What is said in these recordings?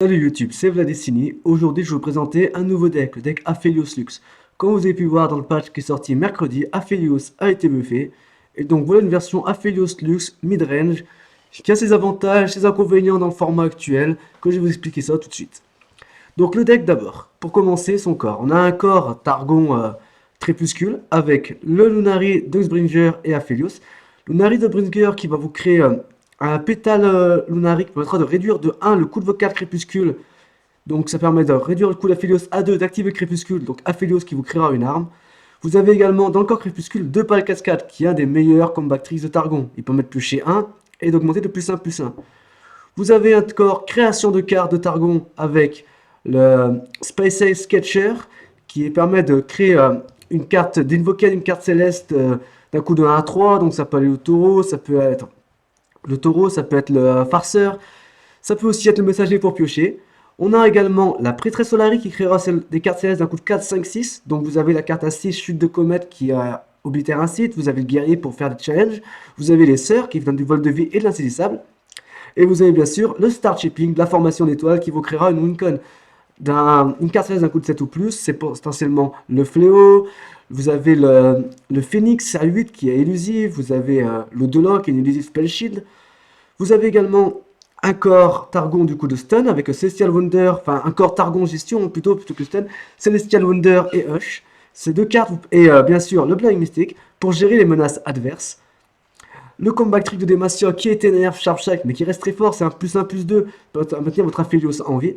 Salut YouTube, c'est Vladessini. Aujourd'hui, je vais vous présenter un nouveau deck, le deck Aphelios Lux. Comme vous avez pu voir dans le patch qui est sorti mercredi, Aphelios a été buffé. Et donc voilà une version Aphelios Lux mid-range qui a ses avantages, ses inconvénients dans le format actuel, que je vais vous expliquer ça tout de suite. Donc le deck d'abord, pour commencer, son corps. On a un corps Targon Crépuscule avec le Lunari Duxbringer et Aphelios. Lunari Duxbringer qui va vous créer un pétale Lunari qui permettra de réduire de 1 le coût de vos cartes Crépuscule. Donc ça permet de réduire le coût d'Aphelios à 2, d'activer Crépuscule, donc Aphelios qui vous créera une arme. Vous avez également dans le corps Crépuscule 2 pales cascades qui est un des meilleurs combactrices de Targon. Il permet de piocher 1 et d'augmenter de plus 1 plus 1. Vous avez un corps création de cartes de Targon avec le Space Ace Sketcher qui permet de créer une carte, d'invoquer une carte céleste d'un coup de 1 à 3. Donc ça peut aller au taureau, ça peut être le farceur, ça peut aussi être le messager pour piocher. On a également la prêtresse Solari qui créera des cartes célestes d'un coup de 4, 5, 6. Donc vous avez la carte à 6, chute de comète qui oblitère un site. Vous avez le guerrier pour faire des challenges. Vous avez les sœurs qui donnent du vol de vie et de l'insaisissable. Et vous avez bien sûr le Star Shipping, la formation d'étoiles qui vous créera une Wincon. Une carte céleste d'un coup de 7 ou plus, c'est potentiellement le fléau. Vous avez le Phoenix à 8 qui est élusif. Vous avez l'Odolok qui est une élusive spell shield. Vous avez également un corps Targon du coup de stun avec Celestial Wonder, enfin un corps Targon gestion plutôt que stun, Celestial Wonder et Hush. Ces deux cartes, et bien sûr le Blind Mystic pour gérer les menaces adverses. Le comeback trick de Demacia qui est nerf Sharp Shack mais qui reste très fort, c'est un plus 1 plus 2 pour maintenir votre Aphelios en vie.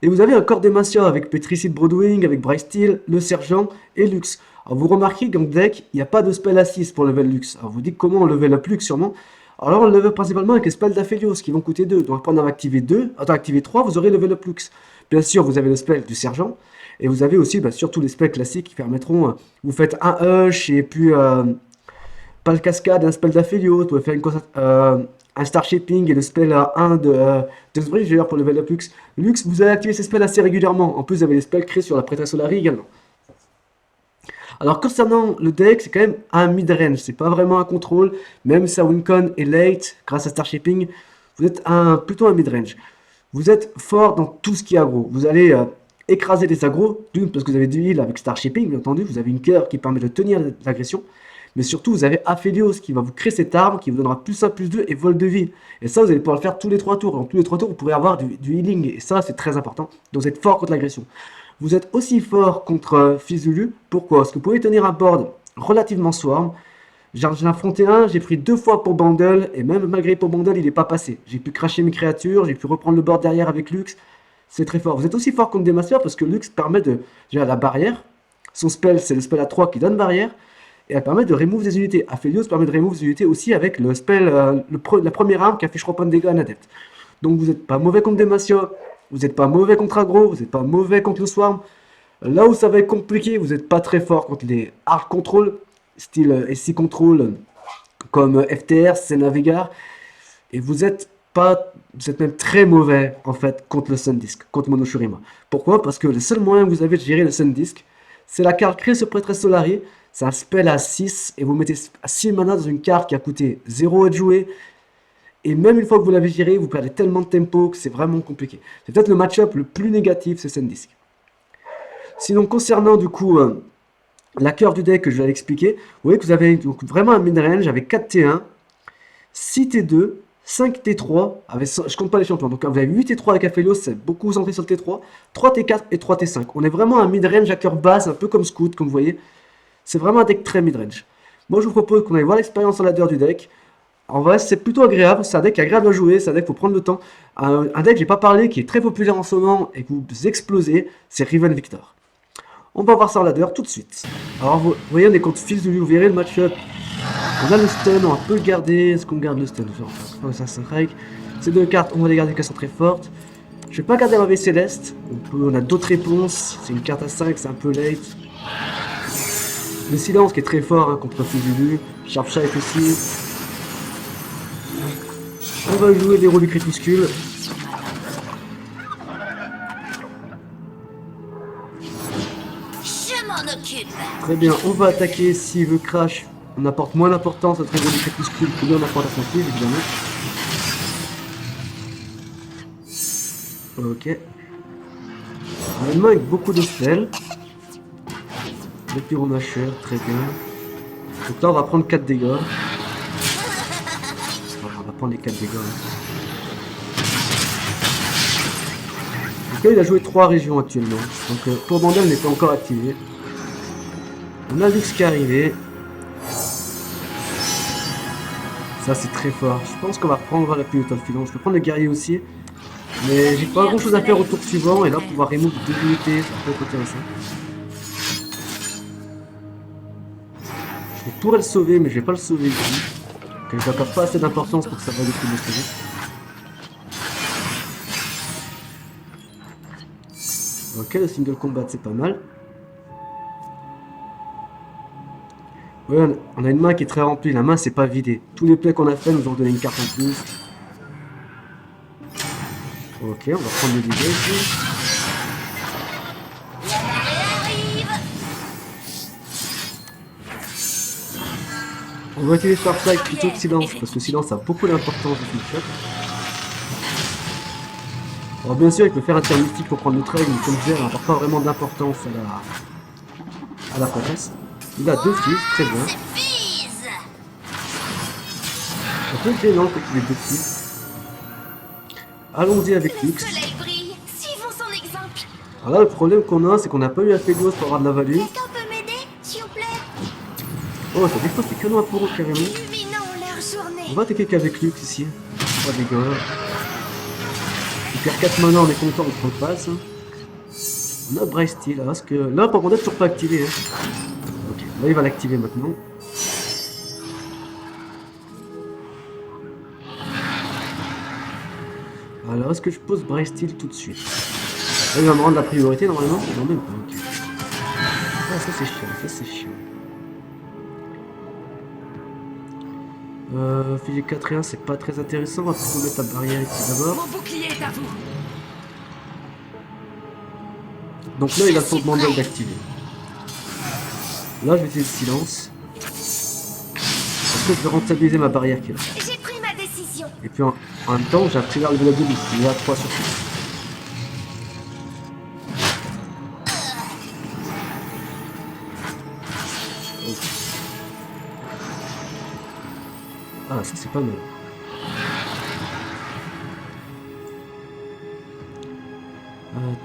Et vous avez un corps Demacia avec Petricide Broadwing, avec Bryce Steel, le Sergent et Lux. Alors vous remarquez que dans le deck, il n'y a pas de spell à 6 pour level Lux. Alors vous dites comment on level up Lux sûrement. Alors là, on le level principalement avec les spells d'Aphelios qui vont coûter 2. Donc, après en avoir activé 2, activé 3, vous aurez level up Lux. Bien sûr, vous avez le spell du sergent. Et vous avez aussi, surtout les spells classiques qui permettront. Vous faites un Hush et puis pas le cascade, un spell d'Aphelios. Vous pouvez faire un Star Shaping et le spell à 1 de Sbringer pour level up Lux. Lux, vous allez activer ces spells assez régulièrement. En plus, vous avez les spells créés sur la prêtresse Solari également. Alors concernant le deck, c'est quand même un mid-range, c'est pas vraiment un contrôle, même si sa Wincon est late, grâce à Star Shipping, vous êtes plutôt un mid-range. Vous êtes fort dans tout ce qui est aggro, vous allez écraser des aggros, d'une parce que vous avez du heal avec Star Shipping, bien entendu, vous avez une cœur qui permet de tenir l'agression, mais surtout vous avez Aphelios qui va vous créer cette arme, qui vous donnera plus 1, plus 2 et vol de vie. Et ça vous allez pouvoir le faire tous les 3 tours, donc tous les 3 tours vous pourrez avoir du healing, et ça c'est très important, donc vous êtes fort contre l'agression. Vous êtes aussi fort contre Fizulu. Pourquoi? Parce que vous pouvez tenir un board relativement swarm. J'en ai affronté un, j'ai pris 2 fois pour bundle, et même malgré pour bundle, il n'est pas passé. J'ai pu cracher mes créatures, j'ai pu reprendre le board derrière avec Lux. C'est très fort. Vous êtes aussi fort contre des masters parce que Lux permet de gérer la barrière. Son spell, c'est le spell à 3 qui donne barrière. Et elle permet de remove des unités. Aphelios permet de remove des unités aussi avec le spell, la première arme qui affiche 3 points de dégâts à un adepte. Donc vous n'êtes pas mauvais contre Demacia, vous n'êtes pas mauvais contre Agro, vous n'êtes pas mauvais contre le Swarm. Là où ça va être compliqué, vous n'êtes pas très fort contre les hard control, style SC control, comme FTR, Senavigar. Et vous êtes même très mauvais en fait contre le Sun Disc, contre Monoshurima. Pourquoi? Parce que le seul moyen que vous avez de gérer le Sun Disc, c'est la carte créée sur Prêtresse Solari. C'est un spell à 6 et vous mettez 6 mana dans une carte qui a coûté 0 à jouer. Et même une fois que vous l'avez géré, vous perdez tellement de tempo que c'est vraiment compliqué. C'est peut-être le match-up le plus négatif, c'est Sandisk. Sinon, concernant du coup la cœur du deck que je vais l'expliquer, vous voyez que vous avez donc vraiment un mid-range avec 4 T1, 6 T2, 5 T3, je compte pas les champions, donc vous avez 8 T3 avec Aphelios, c'est beaucoup centré sur le T3, 3 T4 et 3 T5. On est vraiment un mid-range à cœur basse, un peu comme Scout, comme vous voyez. C'est vraiment un deck très mid-range. Moi, je vous propose qu'on aille voir l'expérience en ladder du deck. En vrai, c'est plutôt agréable, c'est un deck agréable à jouer, c'est un deck qu'il faut prendre le temps. Un deck, j'ai pas parlé, qui est très populaire en ce moment et que vous explosez, c'est Riven Victor. On va voir ça en ladder tout de suite. Alors, vous voyez, on est contre Fizulu, vous verrez le match-up. On a le stun, on peut le garder. Est-ce qu'on garde le stun? Ça, c'est Rake. Ces deux cartes, on va les garder qu'elles sont très fortes. Je vais pas garder la V Céleste, on a d'autres réponses. C'est une carte à 5, c'est un peu late. Le silence qui est très fort contre Fizulu. Sharp Shape aussi. On va jouer des rôles du crépuscule. Très bien, on va attaquer. S'il veut crash, on apporte moins d'importance à notre rôle du crépuscule que lui on apporte à son fils, évidemment. Ok. On a une main avec beaucoup de spells. Le pyromacheur, très bien. Donc là, on va prendre 4 dégâts. Voilà, on va prendre les 4 dégâts. Donc là, il a joué 3 régions actuellement. Donc Tourbandel n'est pas encore activé. On a Lux qui est arrivé. Ça, c'est très fort. Je pense qu'on va reprendre la pilote of filon. Je peux prendre le guerrier aussi. Mais j'ai pas grand chose à faire au tour suivant. Et là, pouvoir remove 2 unités, ça peut être intéressant. Je pourrais le sauver, mais je vais pas le sauver ici. Donc, il n'a pas assez d'importance pour que ça vaille le coup de le sauver. Ok, le single combat, c'est pas mal. Ouais, on a une main qui est très remplie. La main, c'est pas vidé. Tous les plays qu'on a fait nous ont donné une carte en plus. Ok, on va prendre le dégât ici. On va utiliser Farsight plutôt que Silence, parce que Silence a beaucoup d'importance dans ce shot. Alors bien sûr, il peut faire un tir mystique pour prendre notre règle, mais comme je disais, elle n'apporte pas vraiment d'importance à la progresse. Il a 2 fils, très bien. Un peu gênant quand il est 2 fils. Allons-y avec Lux. Alors là, le problème qu'on a, c'est qu'on n'a pas eu Aphelios pour avoir de la value. Oh, ça des fois c'est canon à pour eux carrément. On va attaquer qu'avec Lux ici. 3 dégâts. Il perd 4 mana, on est content, on se repasse. On a Bryce Steel, là, parce que là, par contre, on n'est toujours pas activé. Hein. Ok, là, il va l'activer maintenant. Alors, est-ce que je pose Bryce Steel tout de suite? Là, il va me rendre la priorité normalement? Non, même pas, ok. Ah, ça c'est chiant, ça c'est chiant. Fili 4 et 1, c'est pas très intéressant. On va plutôt mettre la barrière ici d'abord. Donc là, il a le tour de mandel d'activer. Là, je vais essayer le silence. Parce que je vais rentabiliser ma barrière qui est là. J'ai pris ma décision. Et puis en même temps, j'ai accéléré le level de boost. Il est à 3 sur 6. Oh. Ah, ça c'est pas mal.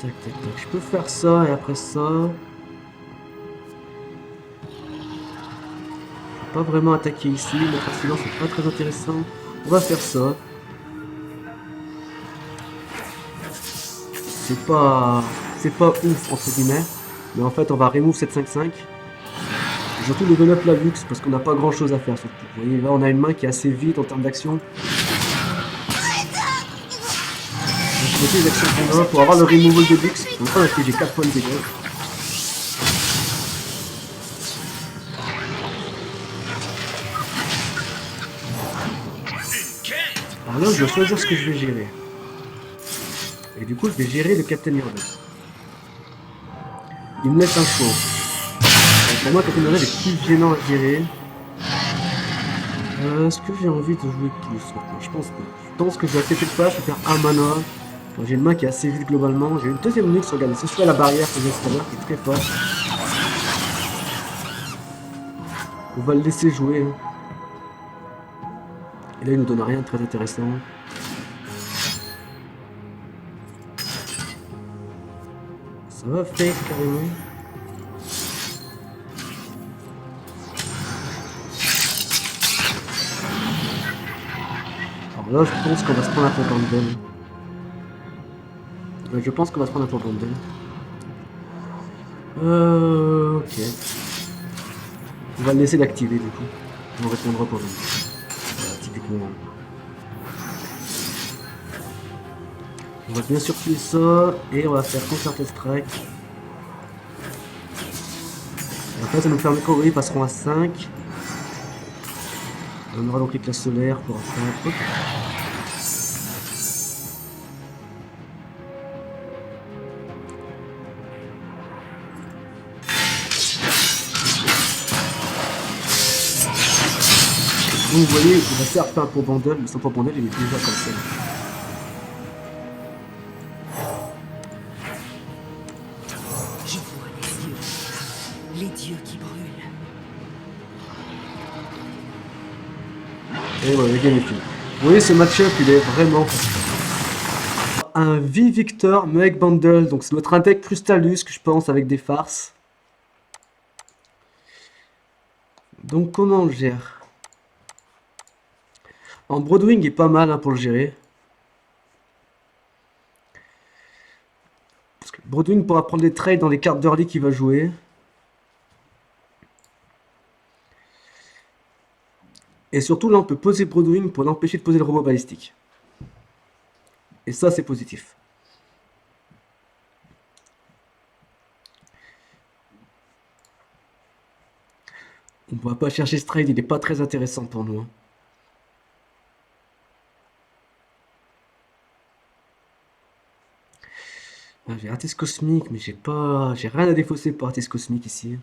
Tac, tac, tac. Je peux faire ça et après ça. Pas vraiment attaquer ici, mettre un silence c'est pas très intéressant. On va faire ça. C'est pas ouf entre guillemets. Mais en fait on va remove 755. Et surtout level up la luxe parce qu'on n'a pas grand chose à faire surtout. Vous voyez là on a une main qui est assez vite en termes d'action. Je vais les actions qu'on a pour avoir le removal de luxe. Donc là j'ai 4 points de dégâts. Alors là, je dois choisir ce que je vais gérer. Et du coup, je vais gérer le Captain Mirror. Il me laisse un choix. Donc pour moi, Captain Mirror est plus gênant à gérer. Est-ce que j'ai envie de jouer plus maintenant? Je pense pas. Je pense que je vais accepter le pas, je vais faire un mana. J'ai une main qui est assez vite globalement. J'ai une deuxième luxe, regardez, si je fais la barrière que j'ai tout à l'heure, qui est très forte. On va le laisser jouer. Hein. Et là, il nous donne rien de très intéressant. Ça va fake carrément. Alors là, je pense qu'on va se prendre un tour bundle. Je pense qu'on va se prendre un tour bundle. Ok. On va le laisser l'activer du coup. On répondra pour lui. Voilà, typiquement. On va bien sûr tuer ça et on va faire Concerted Strike. Et après ça nous permet qu'ils passeront à 5. On aura donc les classes solaires pour faire. Hop. Donc vous voyez, il va faire un pour bundle, mais son pour bundle il est déjà comme ça. Les dieux qui brûlent. Et voilà, le game est fini. Vous voyez, ce match-up, il est vraiment facile. Un V-Victor Mech Bundle, donc c'est notre deck Crystalus que je pense avec des farces. Donc comment on le gère? En Broodwing est pas mal hein, pour le gérer. Parce que Broodwing pourra prendre des trades dans les cartes d'early qu'il va jouer. Et surtout là on peut poser Broodwing pour l'empêcher de poser le robot balistique. Et ça c'est positif. On ne va pas chercher ce trade, il n'est pas très intéressant pour nous. Hein. Ah, j'ai Artiste Cosmique, mais j'ai rien à défausser pour Artiste Cosmique ici.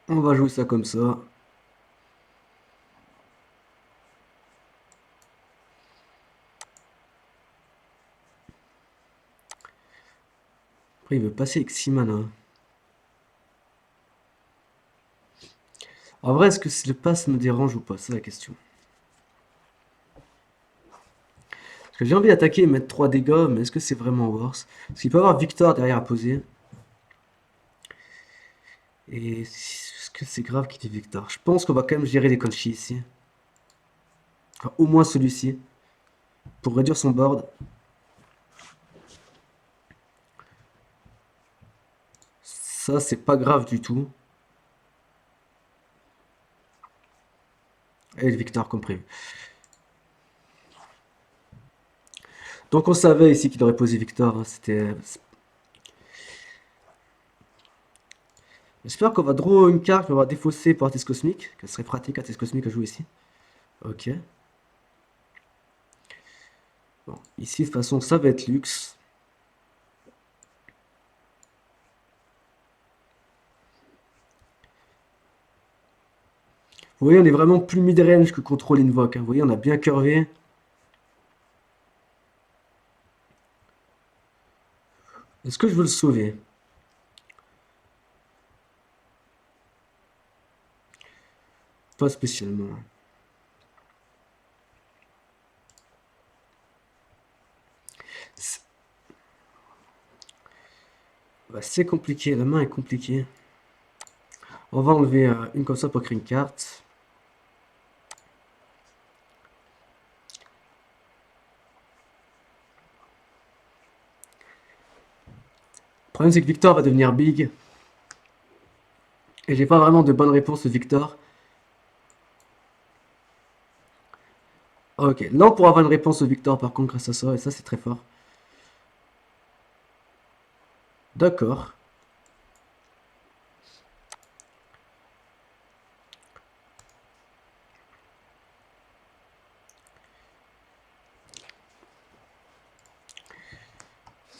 On va jouer ça comme ça. Après il veut passer avec 6 mana. En vrai, est-ce que le pass me dérange ou pas? C'est la question. Parce que j'ai envie d'attaquer et mettre 3 dégâts, mais est-ce que c'est vraiment worse? Parce qu'il peut y avoir Victor derrière à poser. Et est-ce que c'est grave qu'il ait Victor? Je pense qu'on va quand même gérer les Conchi ici. Enfin, au moins celui-ci. Pour réduire son board. Ça, c'est pas grave du tout. Et le Victor comme prévu. Donc on savait ici qu'il aurait posé Victor. Hein, J'espère qu'on va draw une carte qui va défausser pour Artiste Cosmique. Que ce serait pratique Artiste Cosmique à jouer ici. Ok. Bon, ici de toute façon ça va être luxe. Vous voyez, on est vraiment plus mid-range que contrôle invoque. Hein. Vous voyez, on a bien curvé. Est-ce que je veux le sauver? Pas spécialement. C'est bah, c'est compliqué, la main est compliquée. On va enlever une comme ça pour créer une carte. Le problème c'est que Victor va devenir big. Et j'ai pas vraiment de bonne réponse de Victor. Ok, là on pourra avoir une réponse au Victor par contre grâce à ça, et ça c'est très fort. D'accord.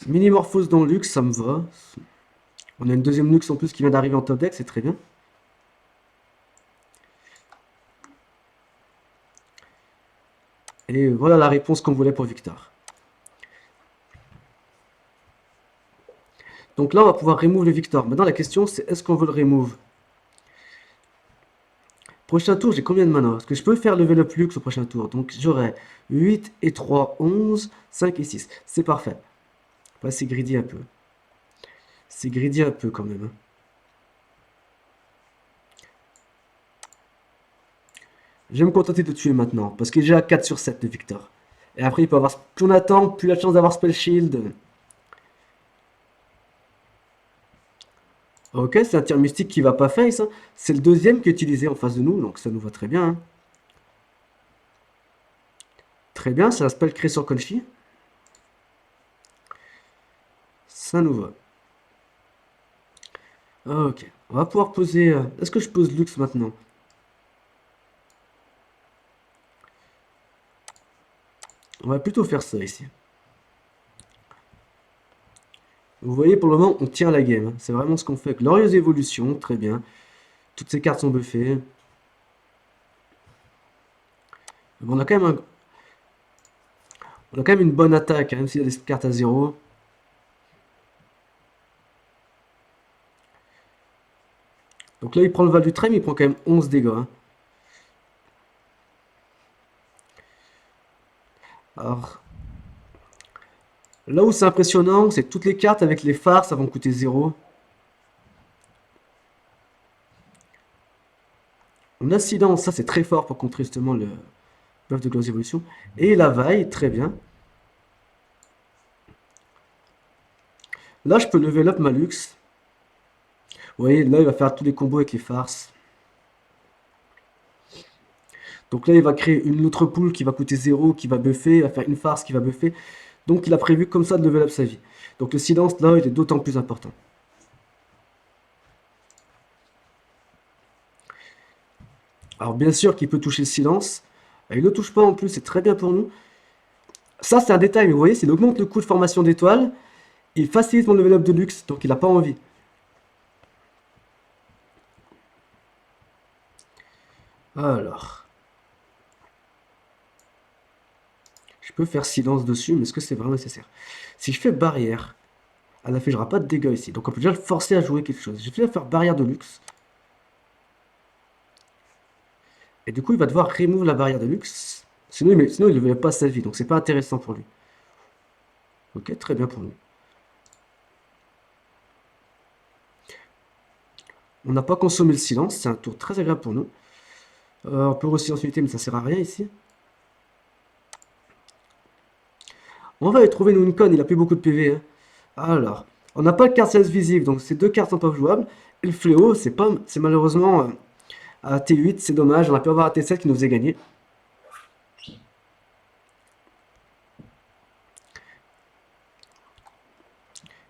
Minimorphose dans le luxe, ça me va. On a une deuxième luxe en plus qui vient d'arriver en top deck, c'est très bien. Et voilà la réponse qu'on voulait pour Victor. Donc là on va pouvoir remove le Victor. Maintenant la question c'est est-ce qu'on veut le remove? Prochain tour, j'ai combien de mana? Parce que je peux faire level up luxe au prochain tour. Donc j'aurai 8 et 3, 11, 5 et 6. C'est parfait. Ouais, c'est greedy un peu. C'est greedy un peu quand même. Hein. Je vais me contenter de tuer maintenant. Parce qu'il est déjà à 4 sur 7 de Victor. Et après, il peut avoir. Plus on attend, plus la chance d'avoir Spell Shield. Ok, c'est un tir mystique qui va pas face. Hein. C'est le deuxième qui est utilisé en face de nous. Donc ça nous va très bien. Hein. Très bien, c'est un spell créé sur Conchi. Ça nous va. Ok, on va pouvoir poser. Est-ce que je pose Lux maintenant? On va plutôt faire ça ici. Vous voyez, pour le moment, on tient la game, hein. C'est vraiment ce qu'on fait. Glorieuse évolution, très bien. Toutes ces cartes sont buffées. Bon, on a quand même une bonne attaque, hein, même s'il y a des cartes à zéro. Donc là, il prend le Val du Trême, il prend quand même 11 dégâts, hein. Alors, là où c'est impressionnant, c'est que toutes les cartes avec les phares, ça vont coûter zéro. On a Silence, ça c'est très fort pour contrer justement le buff de Glorieuse Évolution. Et la Vaille, très bien. Là, je peux level up ma luxe. Vous voyez, là, il va faire tous les combos avec les farces. Donc là, il va créer une autre poule qui va coûter zéro, qui va buffer, il va faire une farce qui va buffer. Donc il a prévu comme ça de level up sa vie. Donc le silence, là, il est d'autant plus important. Alors bien sûr qu'il peut toucher le silence. Il ne le touche pas en plus, c'est très bien pour nous. Ça, c'est un détail, mais vous voyez, s'il augmente le coût de formation d'étoiles, il facilite mon level up de luxe, donc il n'a pas envie. Alors, je peux faire silence dessus, mais est-ce que c'est vraiment nécessaire? Si je fais barrière, elle n'infligera pas de dégâts ici. Donc on peut déjà le forcer à jouer quelque chose. Je vais faire barrière de luxe. Et du coup, il va devoir remove la barrière de luxe. Sinon, il ne verrait pas sa vie, donc c'est pas intéressant pour lui. Ok, très bien pour nous. On n'a pas consommé le silence, c'est un tour très agréable pour nous. On peut aussi ensuite, mais ça sert à rien ici. On va aller trouver une Wincon, il a plus beaucoup de PV, hein. Alors, on n'a pas de carte 16 visible, donc ces deux cartes sont pas jouables. Et le fléau, c'est malheureusement à T8, c'est dommage, on a pu avoir un T7 qui nous faisait gagner.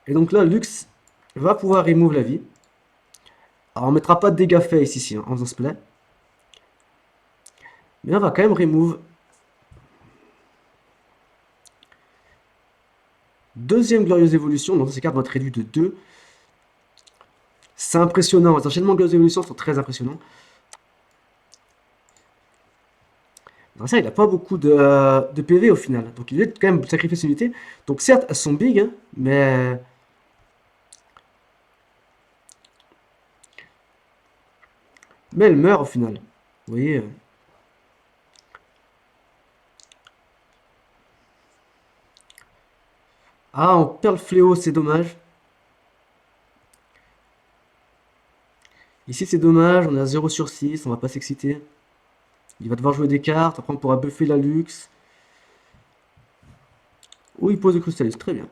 Et donc là, Lux va pouvoir remove la vie. Alors on mettra pas de dégâts face ici, hein, en faisant ce play. Mais on va quand même remove. Deuxième glorieuse évolution, donc ces cartes vont être réduites de 2. C'est impressionnant, les enchaînements de glorieuses évolutions sont très impressionnants. Alors ça, il n'a pas beaucoup de PV au final, donc il est quand même sacrifier ses unités. Donc certes, elles sont big, hein, mais elles meurent au final. Vous voyez. Ah, on perd le fléau, c'est dommage. Ici, c'est dommage, on est à 0 sur 6, on va pas s'exciter. Il va devoir jouer des cartes, après on pourra buffer la luxe. Oh, il pose le cristallis, très bien.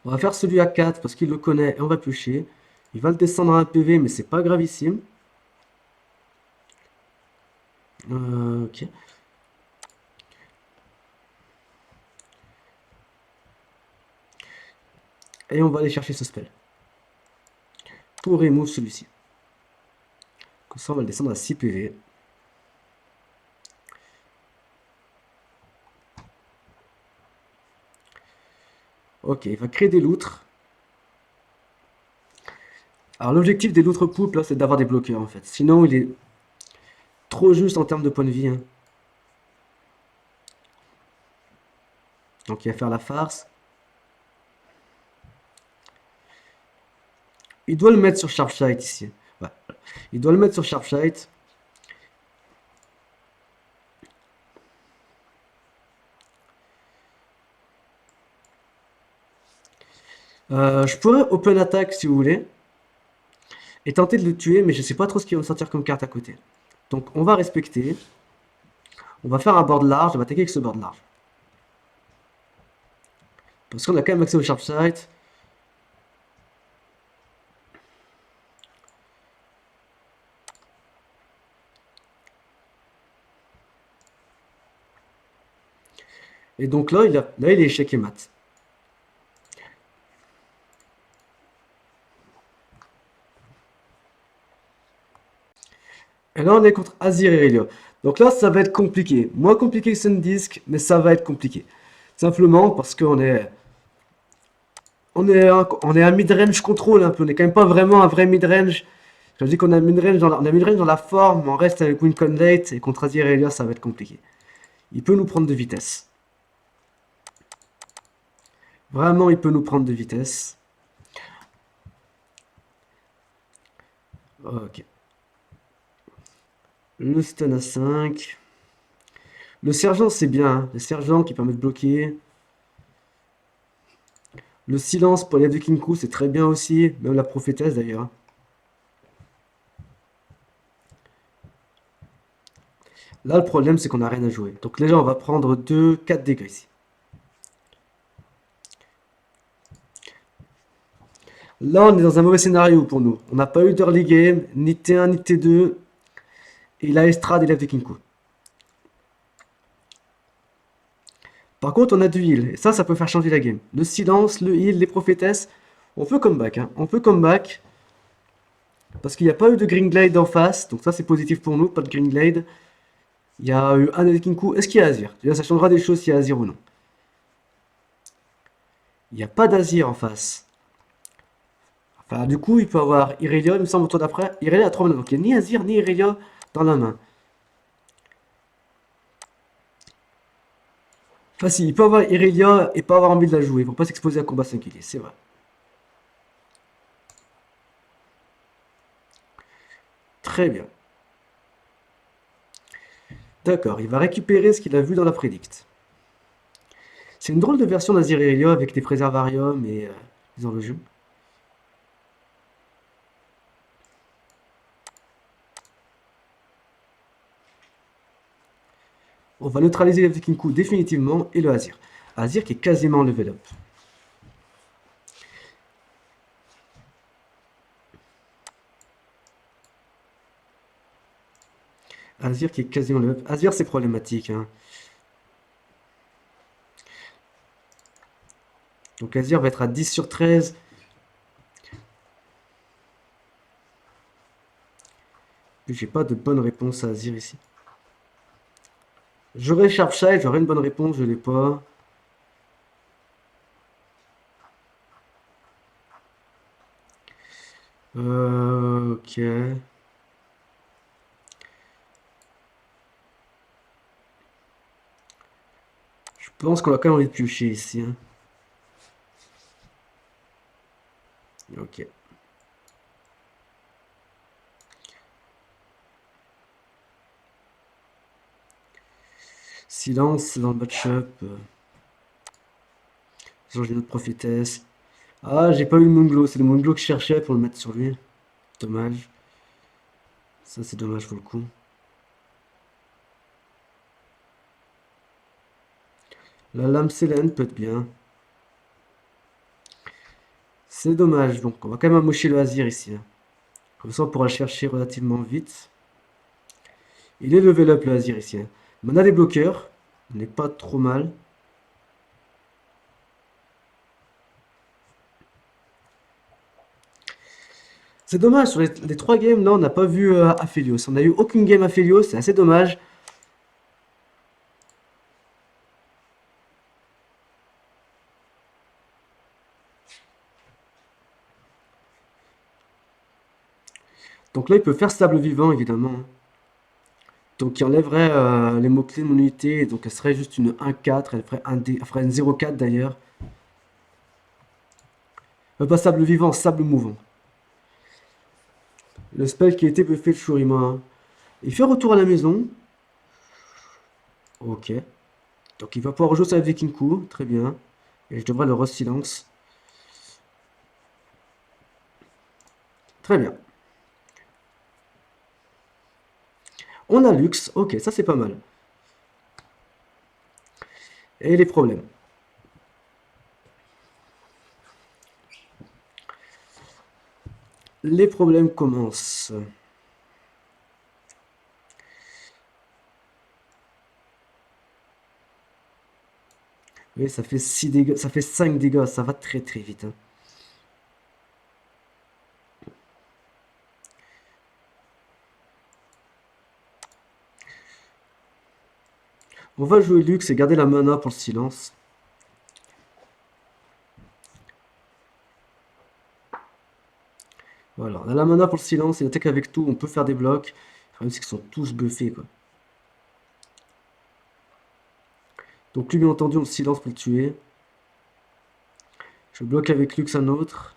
On va faire celui à 4 parce qu'il le connaît et on va piocher. Il va le descendre à un PV, mais c'est pas gravissime. Ok. Et on va aller chercher ce spell. Pour remove celui-ci. Comme ça, on va le descendre à 6 PV. Ok, il va créer des loutres. Alors l'objectif des loutres poupes, là, c'est d'avoir des bloqueurs, en fait. Sinon, il est trop juste en termes de points de vie, hein. Donc il va faire la farce. Il doit le mettre sur Sharpsight ici. Ouais. Il doit le mettre sur Sharpsight. Je pourrais open attack si vous voulez. Et tenter de le tuer, mais je sais pas trop ce qu'il va me sortir comme carte à côté. Donc on va respecter. On va faire un board large, on va attaquer avec ce board large. Parce qu'on a quand même accès au Sharpsight. Et donc là, il est échec et mat. Et là, on est contre Azir et Irelia. Donc là, ça va être compliqué. Moins compliqué que Sundisk, mais ça va être compliqué. Simplement parce on est un mid-range contrôle un peu. On n'est quand même pas vraiment un vrai mid-range. Je dis qu'on a on a mid-range dans la forme, mais on reste avec Wincon late et contre Azir et Irelia, ça va être compliqué. Il peut nous prendre de vitesse. Vraiment, il peut nous prendre de vitesse. Ok. Le stun à 5. Le sergent, c'est bien, hein. Le sergent qui permet de bloquer. Le silence pour les de Kinku, c'est très bien aussi. Même la prophétesse d'ailleurs. Là, le problème, c'est qu'on n'a rien à jouer. Donc déjà, on va prendre 4 dégâts ici. Là, on est dans un mauvais scénario pour nous. On n'a pas eu d'early game, ni T1 ni T2. Et il a Estrade et lève de Kinku. Par contre, on a du heal. Et ça peut faire changer la game. Le silence, le heal, les prophétesses. On peut comeback, hein. On peut comeback. Parce qu'il n'y a pas eu de Green Glade en face. Donc ça, c'est positif pour nous. Pas de Green Glade. Il y a eu un de Kinku. Est-ce qu'il y a Azir? Déjà, ça changera des choses s'il y a Azir ou non. Il n'y a pas d'Azir en face. Enfin, du coup, il peut avoir Irelia, il me semble, au tour d'après. Irelia a 3 mana. Donc il n'y a ni Azir ni Irelia dans la main. Enfin, si, il peut avoir Irelia et pas avoir envie de la jouer. Il ne faut pas s'exposer à un combat singulier, c'est vrai. Très bien. D'accord, il va récupérer ce qu'il a vu dans la prédicte. C'est une drôle de version d'Azir Irelia avec des préservariums et des enjeux. On va neutraliser le Vikinku définitivement et le Azir. Azir qui est quasiment level up. Azir qui est quasiment level up. Azir c'est problématique, hein. Donc Azir va être à 10 sur 13. J'ai pas de bonne réponse à Azir ici. J'aurais Sharpshide, j'aurais une bonne réponse, je l'ai pas. Ok. Je pense qu'on va quand même envie de piocher ici, hein. Ok. Silence dans le match-up. J'ai une autre prophétesse. Ah, j'ai pas eu le Moonglow. C'est le Moonglow que je cherchais pour le mettre sur lui. Dommage. Ça, c'est dommage pour le coup. La lame Célène peut être bien. C'est dommage. Donc, on va quand même amocher le Azir ici, hein. Comme ça, on pourra le chercher relativement vite. Il est level up le Azir ici, hein. Mais on a des bloqueurs. On n'est pas trop mal. C'est dommage, sur les 3 games, là, on n'a pas vu Aphelios. On n'a eu aucune game Aphelios, c'est assez dommage. Donc là, il peut faire stable vivant, évidemment, hein. Donc il enlèverait les mots-clés de mon unité, donc elle serait juste une 1-4, elle ferait une 0-4 d'ailleurs. Pas sable vivant, sable mouvant. Le spell qui a été buffé de Shurima, hein. Il fait retour à la maison. Ok. Donc il va pouvoir rejouer sa Vikinku, très bien. Et je devrais le re-silence. Très bien. On a Lux, ok, ça c'est pas mal. Et les problèmes. Les problèmes commencent. Oui, ça fait 6 dégâts, ça fait 5 dégâts, ça va très très vite, hein. On va jouer Lux et garder la mana pour le silence. Voilà, on a la mana pour le silence, il attaque avec tout, on peut faire des blocs. Le problème c'est qu'ils sont tous buffés quoi. Donc lui bien entendu on le silence pour le tuer. Je bloque avec Lux un autre.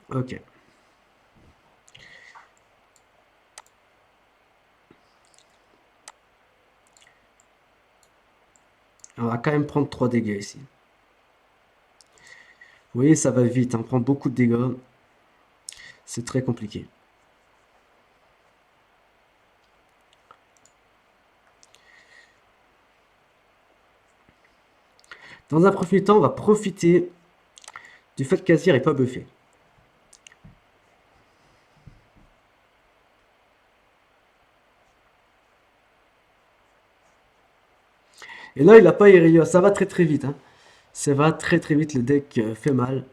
Ok. On va quand même prendre 3 dégâts ici. Vous voyez ça va vite, hein, on prend beaucoup de dégâts. C'est très compliqué. Dans un premier temps, on va profiter du fait qu'Azir n'est pas buffé. Et là, il n'a pas Irelia, ça va très très vite. Hein. Ça va très très vite, le deck fait mal.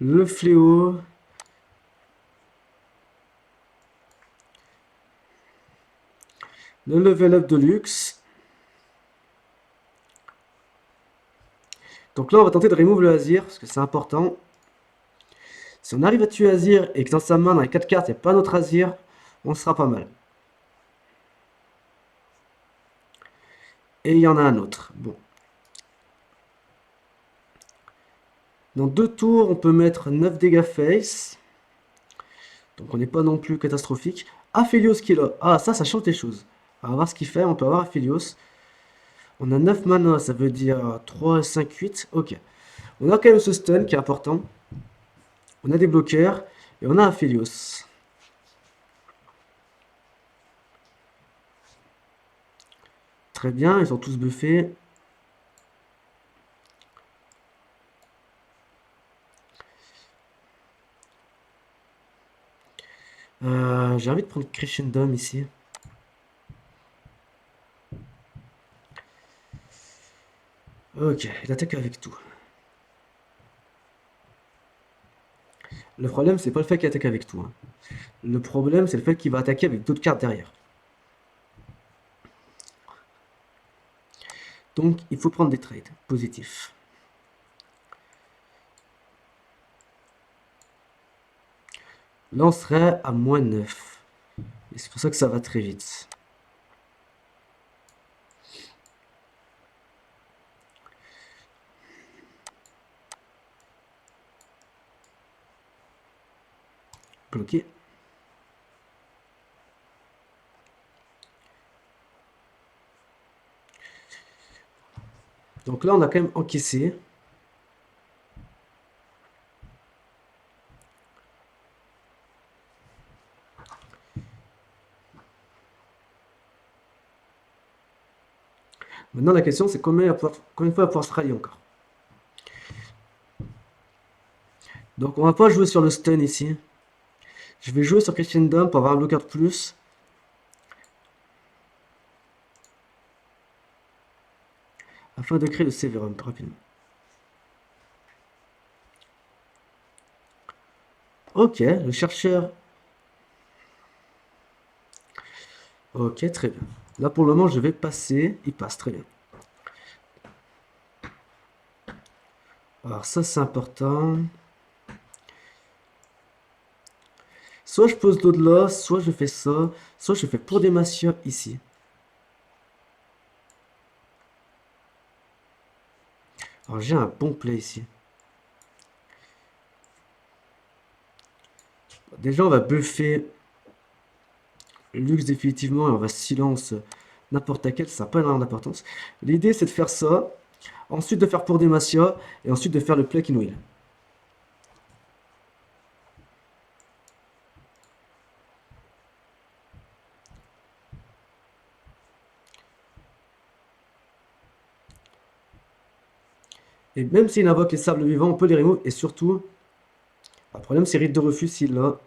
Le fléau. Le level up de luxe. Donc là, on va tenter de remove le Azir, parce que c'est important. Si on arrive à tuer Azir et que dans sa main, dans les 4 cartes, il n'y a pas d'autre Azir, on sera pas mal. Et il y en a un autre. Bon. Dans 2 tours, on peut mettre 9 dégâts face. Donc on n'est pas non plus catastrophique. Aphelios qui est là. Ah, ça change des choses. On va voir ce qu'il fait. On peut avoir Aphelios. On a 9 mana, ça veut dire 3, 5, 8. Ok. On a quand même ce stun qui est important. On a des bloqueurs. Et on a Aphelios. Très bien, ils sont tous buffés. J'ai envie de prendre Crescendum ici. Ok, il attaque avec tout. Le problème, c'est pas le fait qu'il attaque avec tout. Hein. Le problème, c'est le fait qu'il va attaquer avec d'autres cartes derrière. Donc, il faut prendre des trades positifs. Là, on serait à moins 9. Et c'est pour ça que ça va très vite. Bloqué. Donc là, on a quand même encaissé. Maintenant, la question, c'est combien de fois il va pouvoir se rallier encore. Donc, on va pas jouer sur le stun ici. Je vais jouer sur Crescendum pour avoir un bloqueur de plus. Afin de créer le Severum rapidement. Ok, le chercheur. Ok, très bien. Là, pour le moment, je vais passer. Il passe, très bien. Alors, ça, c'est important. Soit je pose l'au-delà, soit je fais ça, soit je fais pour des Macia ici. Alors, j'ai un bon play ici. Déjà, on va buffer Lux définitivement et on va silence n'importe laquelle, ça n'a pas énormément d'importance. L'idée, c'est de faire ça, ensuite de faire pour des Macia, et ensuite de faire le play Kinwheel. Et même s'il invoque les sables vivants, on peut les remove. Et surtout, le problème c'est rite de refus s'il a.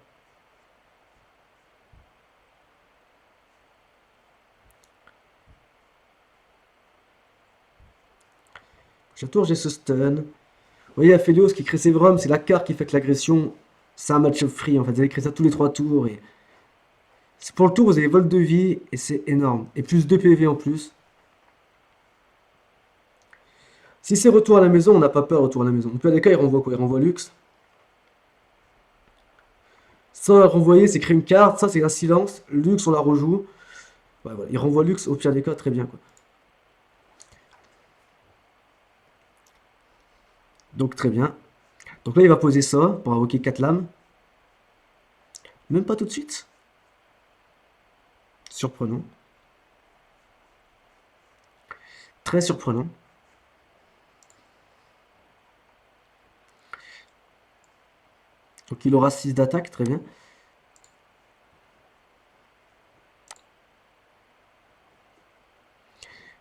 Chaque tour, j'ai ce stun. Vous voyez, Aphelios qui crée Sévrum, c'est la carte qui fait que l'agression, c'est un match-up free en fait. Vous avez créé ça tous les 3 tours. Et pour le tour, vous avez vol de vie et c'est énorme. Et plus 2 PV en plus. Si c'est retour à la maison, on n'a pas peur retour à la maison. Au pire des cas, il renvoie quoi? Il renvoie Lux. Ça, renvoyer, c'est créer une carte. Ça, c'est un silence. Lux, on la rejoue. Ouais, voilà. Il renvoie Lux, au pire des cas, très bien, quoi. Donc, très bien. Donc là, il va poser ça pour invoquer 4 lames. Même pas tout de suite. Surprenant. Très surprenant. Donc il aura 6 d'attaque, très bien.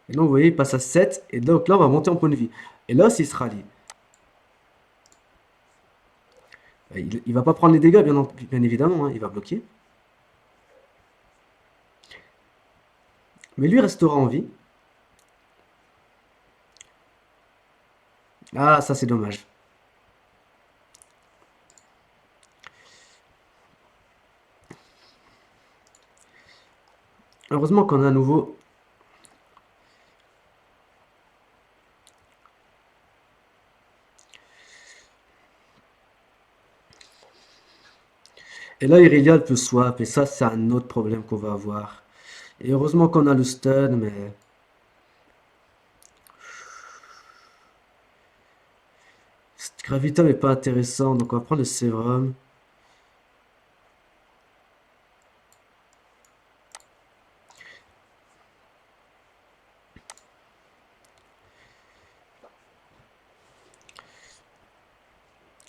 Et là, vous voyez, il passe à 7. Et donc là, on va monter en point de vie. Et là, s'il se rallie. Il va pas prendre les dégâts, bien évidemment. Hein, il va bloquer. Mais lui restera en vie. Ah, ça, c'est dommage. Heureusement qu'on a à nouveau. Et là, Irelia, elle peut swap. Et ça, c'est un autre problème qu'on va avoir. Et heureusement qu'on a le stun, mais... Graviton n'est pas intéressant, donc on va prendre le Sérum.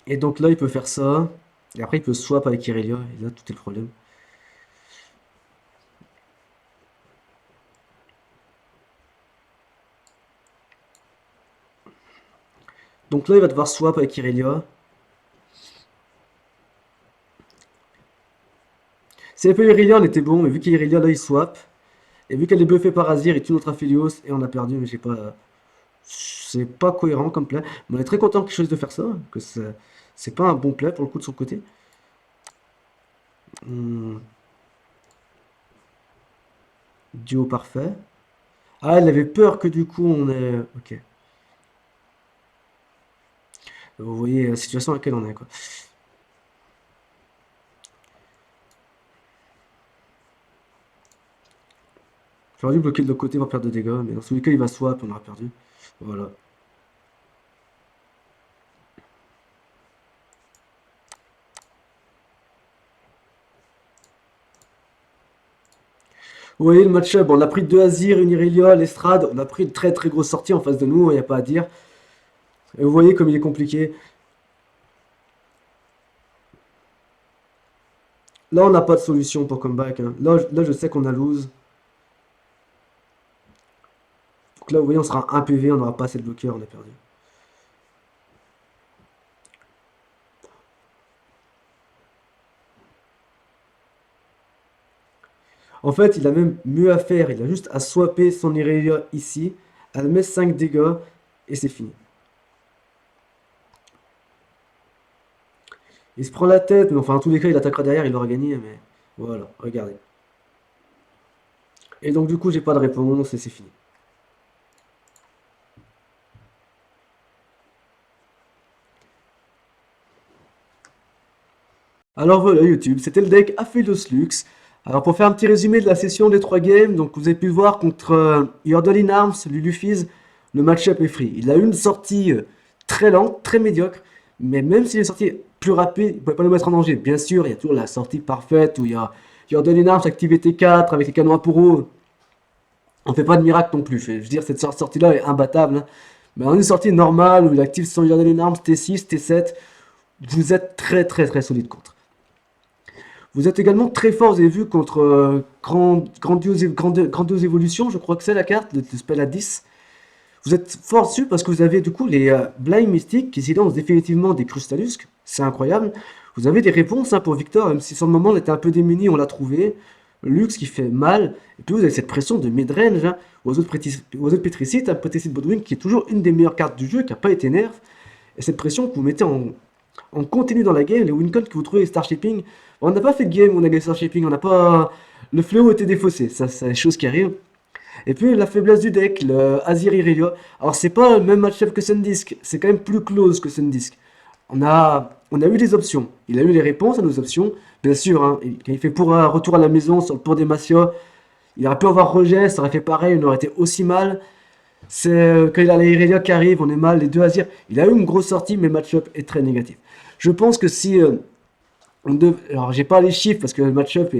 Et donc là, il peut faire ça. Et après, il peut swap avec Irelia. Et là, tout est le problème. Donc là, il va devoir swap avec Irelia. Si elle peut Irelia, on était bon, mais vu qu'Irelia, là, il swap. Et vu qu'elle est buffée par Azir, il tue notre Aphelios. Et on a perdu, mais j'ai pas... C'est pas cohérent comme play. Mais on est très content qu'il choisisse de faire ça. Que c'est pas un bon play pour le coup de son côté. Hmm, duo parfait. Ah, elle avait peur que du coup on est... Ok. Vous voyez la situation à laquelle on est, quoi. J'aurais dû bloquer de l'autre côté pour perdre de dégâts, mais dans tous les cas, il va swap, on aura perdu. Voilà. Vous voyez le match-up, on a pris deux Azir, une Irelia, l'Estrade, on a pris une très très grosse sortie en face de nous, il n'y a pas à dire. Et vous voyez comme il est compliqué. Là, on n'a pas de solution pour comeback. Hein. Là, je sais qu'on a lose. Donc là, vous voyez, on sera 1 PV, on n'aura pas assez de bloqueurs, on a perdu. En fait, il a même mieux à faire. Il a juste à swapper son Irelia ici. Elle met 5 dégâts et c'est fini. Il se prend la tête, mais enfin, en tous les cas, il attaquera derrière, il aura gagné. Mais voilà, regardez. Et donc, du coup, j'ai pas de réponse et c'est fini. Alors voilà YouTube, c'était le deck Aphelios Lux. Alors pour faire un petit résumé de la session des 3 games, donc vous avez pu voir contre Yordle in Arms, Lulufiz, le match-up est free. Il a eu une sortie très lente, très médiocre, mais même s'il est sorti plus rapide, il ne pouvait pas le mettre en danger. Bien sûr, il y a toujours la sortie parfaite où il y a Yordle in Arms activé T4 avec les canons à pourreau. On fait pas de miracle non plus. Je veux dire, cette sortie-là est imbattable. Hein. Mais en une sortie normale où il active son Yordle in Arms T6, T7, vous êtes très très très solide contre. Vous êtes également très fort, vous avez vu, contre Grandiose Évolution, je crois que c'est la carte, le spell à 10. Vous êtes fort dessus parce que vous avez du coup les Blind Mystiques qui lancent définitivement des Crustallusques, c'est incroyable. Vous avez des réponses hein, pour Victor, même si sur le moment on était un peu démuni, on l'a trouvé. Lux qui fait mal, et puis vous avez cette pression de mid-range, hein, Oiseau de Pétricite, un Pétricite Bodwin qui est toujours une des meilleures cartes du jeu, qui n'a pas été nerf, et cette pression que vous mettez en continu dans la game, les win que vous trouvez Starshipping, on n'a pas fait de game où on a gagné Starshipping, on n'a pas... Le fléau était défaussé, ça c'est des choses qui arrivent. Et puis la faiblesse du deck, le Azir Irelia. Alors c'est pas le même match-up que Sundisk, c'est quand même plus close que Sundisk. On a eu des options, il a eu les réponses à nos options, bien sûr, hein, quand il fait pour un retour à la maison sur le port des Masia, il aurait pu avoir rejet, ça aurait fait pareil, on aurait été aussi mal. C'est quand il a les Irelia qui arrivent, on est mal, les deux Azir. Il a eu une grosse sortie, mais le match-up est très négatif. Je pense que si alors j'ai pas les chiffres parce que le match-up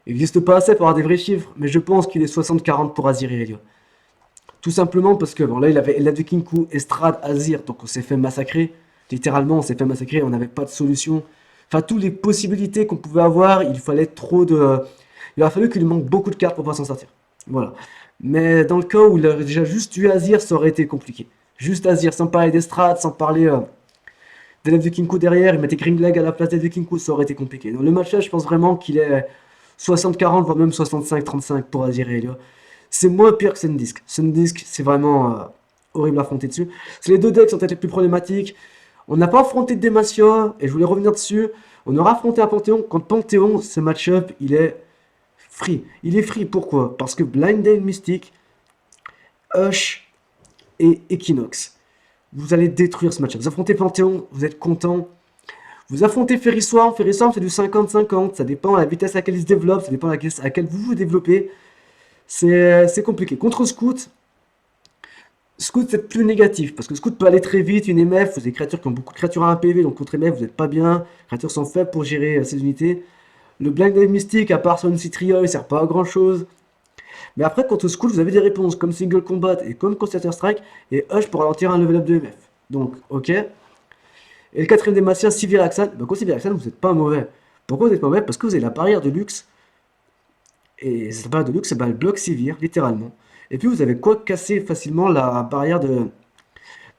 n'existe pas assez pour avoir des vrais chiffres, mais je pense qu'il est 60-40 pour Azir Irelia. Tout simplement parce que bon, là il avait Elad Kinku, Estrade, Azir, donc on s'est fait massacrer. Littéralement, on s'est fait massacrer, on n'avait pas de solution. Enfin, toutes les possibilités qu'on pouvait avoir, il fallait trop de. Il a fallu qu'il lui manque beaucoup de cartes pour pouvoir s'en sortir. Voilà. Mais dans le cas où il aurait déjà juste eu Azir, ça aurait été compliqué. Juste Azir, sans parler d'Estrade, sans parler d'Elad Kinku derrière, il mettait Gringlag à la place d'Elad Kinku, ça aurait été compliqué. Donc le match-là, je pense vraiment qu'il est 60-40, voire même 65-35 pour Azir et Elia. C'est moins pire que Sundisk. Sundisk, c'est vraiment horrible à affronter dessus. C'est les deux decks qui sont peut-être les plus problématiques. On n'a pas affronté de Demacia, et je voulais revenir dessus. On aura affronté un Panthéon. Contre Panthéon, ce match-up, il est free. Il est free, pourquoi? Parce que Blinded Mystic, Hush et Equinox. Vous allez détruire ce match-up. Vous affrontez Panthéon, vous êtes content. Vous affrontez Ferry-Swarm. Ferry-Swarm, c'est du 50-50. Ça dépend de la vitesse à laquelle il se développe, ça dépend de la vitesse à laquelle vous vous développez. C'est compliqué. Contre Scout, c'est plus négatif, parce que Scout peut aller très vite, une MF, vous avez des créatures qui ont beaucoup de créatures à 1 PV, donc contre MF, vous n'êtes pas bien, les créatures sont faibles pour gérer ces unités. Le Blinded Mystic, à part sur une Citria, il sert pas à grand chose. Mais après, contre Scout, vous avez des réponses comme Single Combat et comme Concerter Strike, et Hush pour ralentir un level up de MF. Donc, ok. Et le quatrième des Massiens, Siviraxan, bah, contre Siviraxan, vous n'êtes pas mauvais. Pourquoi vous êtes mauvais? Parce que vous avez la barrière de luxe, et cette barrière de luxe, bah, elle bloque Sivir, littéralement. Et puis vous avez quoi casser facilement la barrière de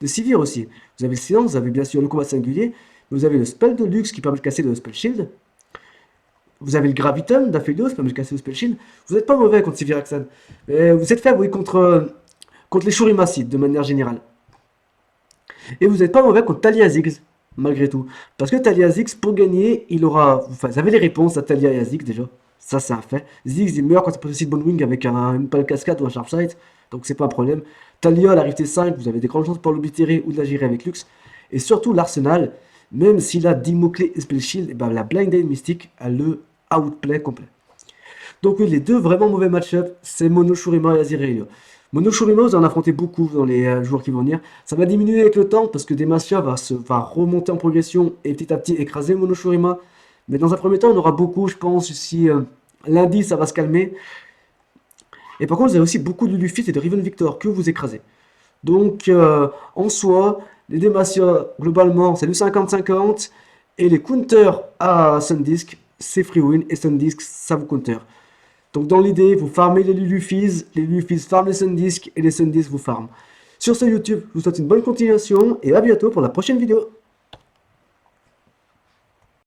Sivir aussi. Vous avez le silence, vous avez bien sûr le combat singulier, vous avez le spell de luxe qui permet de casser le spell shield. Vous avez le gravitum d'Aphelios qui permet de casser le spell shield. Vous n'êtes pas mauvais contre Siviraxan. Mais vous êtes faible, oui, contre les Shurimacides, de manière générale. Et vous n'êtes pas mauvais contre Talia Ziggs, malgré tout. Parce que Talia Ziggs, pour gagner, il aura... Enfin, vous avez les réponses à Talia et à Ziggs, déjà. Ça, c'est un fait. Ziggs est meilleur quand il possède Bonewing avec une pale cascade ou un Sharpsight. Donc, c'est pas un problème. Talia, à l'arrivée 5, vous avez des grandes chances pour l'oblitérer ou de la gérer avec Lux. Et surtout, l'arsenal, même s'il a 10 mots-clés et Spell Shield, et ben, la Blinded Mystic a le outplay complet. Donc, oui, les deux vraiment mauvais match-up, c'est Mono Shurima et Azir Irelia. Mono Shurima, vous en affrontez beaucoup dans les jours qui vont venir. Ça va diminuer avec le temps parce que Demacia va remonter en progression et petit à petit écraser Mono Shurima. Mais dans un premier temps, on aura beaucoup, je pense, si lundi ça va se calmer. Et par contre, vous avez aussi beaucoup de Luffy et de Riven Victor que vous écrasez. Donc, en soi, les Demacia, globalement, c'est du 50-50. Et les counters à Sundisk, c'est free win. Et Sundisk, ça vous counter. Donc, dans l'idée, vous farmez les Luffys farment les Sundisk et les Sundisk vous farment. Sur ce YouTube, je vous souhaite une bonne continuation et à bientôt pour la prochaine vidéo.